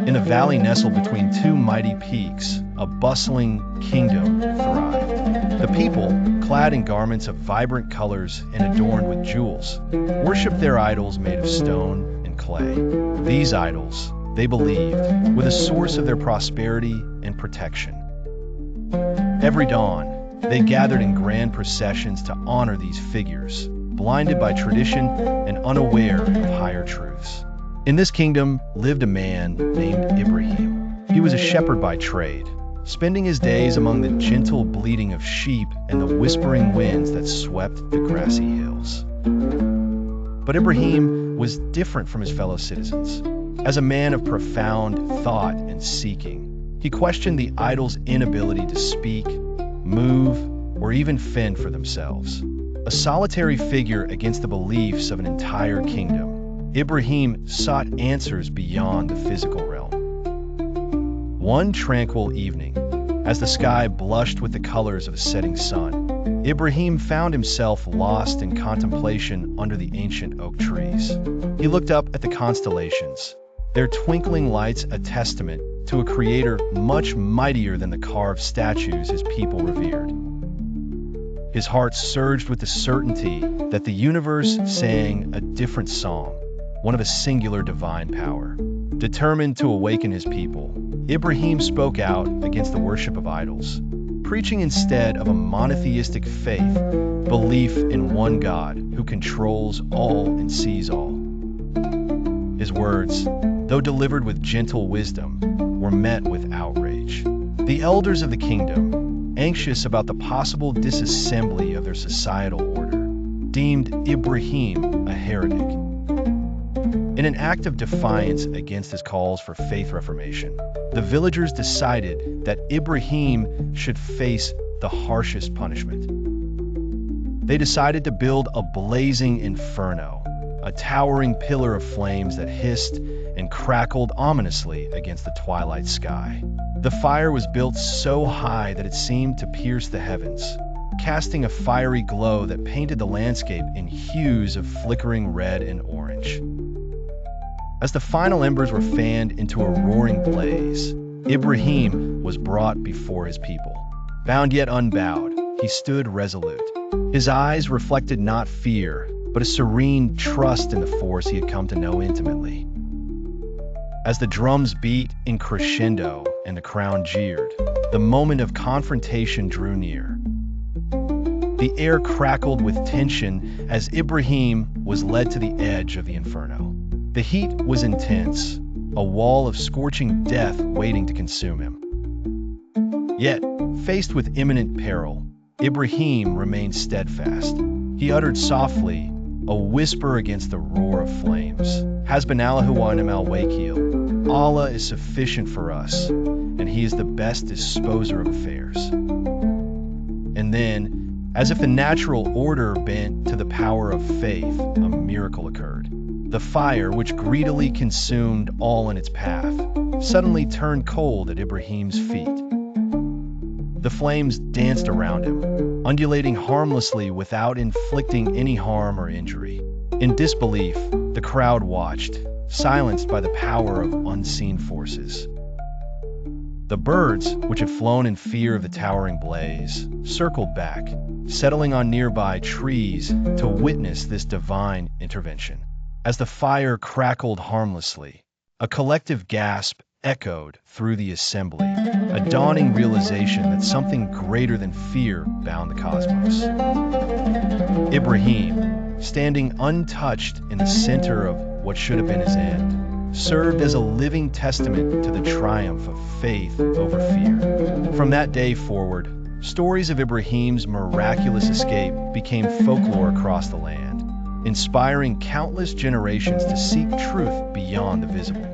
In a valley nestled between two mighty peaks, a bustling kingdom thrived. The people, clad in garments of vibrant colors and adorned with jewels, worshiped their idols made of stone and clay. These idols, they believed, were the source of their prosperity and protection. Every dawn, they gathered in grand processions to honor these figures, blinded by tradition and unaware of higher truths. In this kingdom lived a man named Ibrahim. He was a shepherd by trade, spending his days among the gentle bleating of sheep and the whispering winds that swept the grassy hills. But Ibrahim was different from his fellow citizens. As a man of profound thought and seeking, he questioned the idols' inability to speak, move, or even fend for themselves. A solitary figure against the beliefs of an entire kingdom, Ibrahim sought answers beyond the physical realm. One tranquil evening, as the sky blushed with the colors of a setting sun, Ibrahim found himself lost in contemplation under the ancient oak trees. He looked up at the constellations, their twinkling lights a testament to a creator much mightier than the carved statues his people revered. His heart surged with the certainty that the universe sang a different song, one of a singular divine power. Determined to awaken his people, Ibrahim spoke out against the worship of idols, preaching instead of a monotheistic faith, belief in one God who controls all and sees all. His words, though delivered with gentle wisdom, were met with outrage. The elders of the kingdom, anxious about the possible disassembly of their societal order, deemed Ibrahim a heretic. In an act of defiance against his calls for faith reformation, the villagers decided that Ibrahim should face the harshest punishment. They decided to build a blazing inferno, a towering pillar of flames that hissed and crackled ominously against the twilight sky. The fire was built so high that it seemed to pierce the heavens, casting a fiery glow that painted the landscape in hues of flickering red and orange. As the final embers were fanned into a roaring blaze, Ibrahim was brought before his people. Bound yet unbowed, he stood resolute. His eyes reflected not fear, but a serene trust in the force he had come to know intimately. As the drums beat in crescendo and the crowd jeered, the moment of confrontation drew near. The air crackled with tension as Ibrahim was led to the edge of the inferno. The heat was intense, a wall of scorching death waiting to consume him. Yet, faced with imminent peril, Ibrahim remained steadfast. He uttered softly, a whisper against the roar of flames, Hasbunallahu wa ni'mal wakeel. Allah is sufficient for us, and He is the best disposer of affairs. And then, as if the natural order bent to the power of faith, a miracle occurred. The fire, which greedily consumed all in its path, suddenly turned cold at Ibrahim's feet. The flames danced around him, undulating harmlessly without inflicting any harm or injury. In disbelief, the crowd watched, silenced by the power of unseen forces. The birds, which had flown in fear of the towering blaze, circled back, settling on nearby trees to witness this divine intervention. As the fire crackled harmlessly, a collective gasp echoed through the assembly, a dawning realization that something greater than fear bound the cosmos. Ibrahim, standing untouched in the center of what should have been his end, served as a living testament to the triumph of faith over fear. From that day forward, stories of Ibrahim's miraculous escape became folklore across the land, inspiring countless generations to seek truth beyond the visible.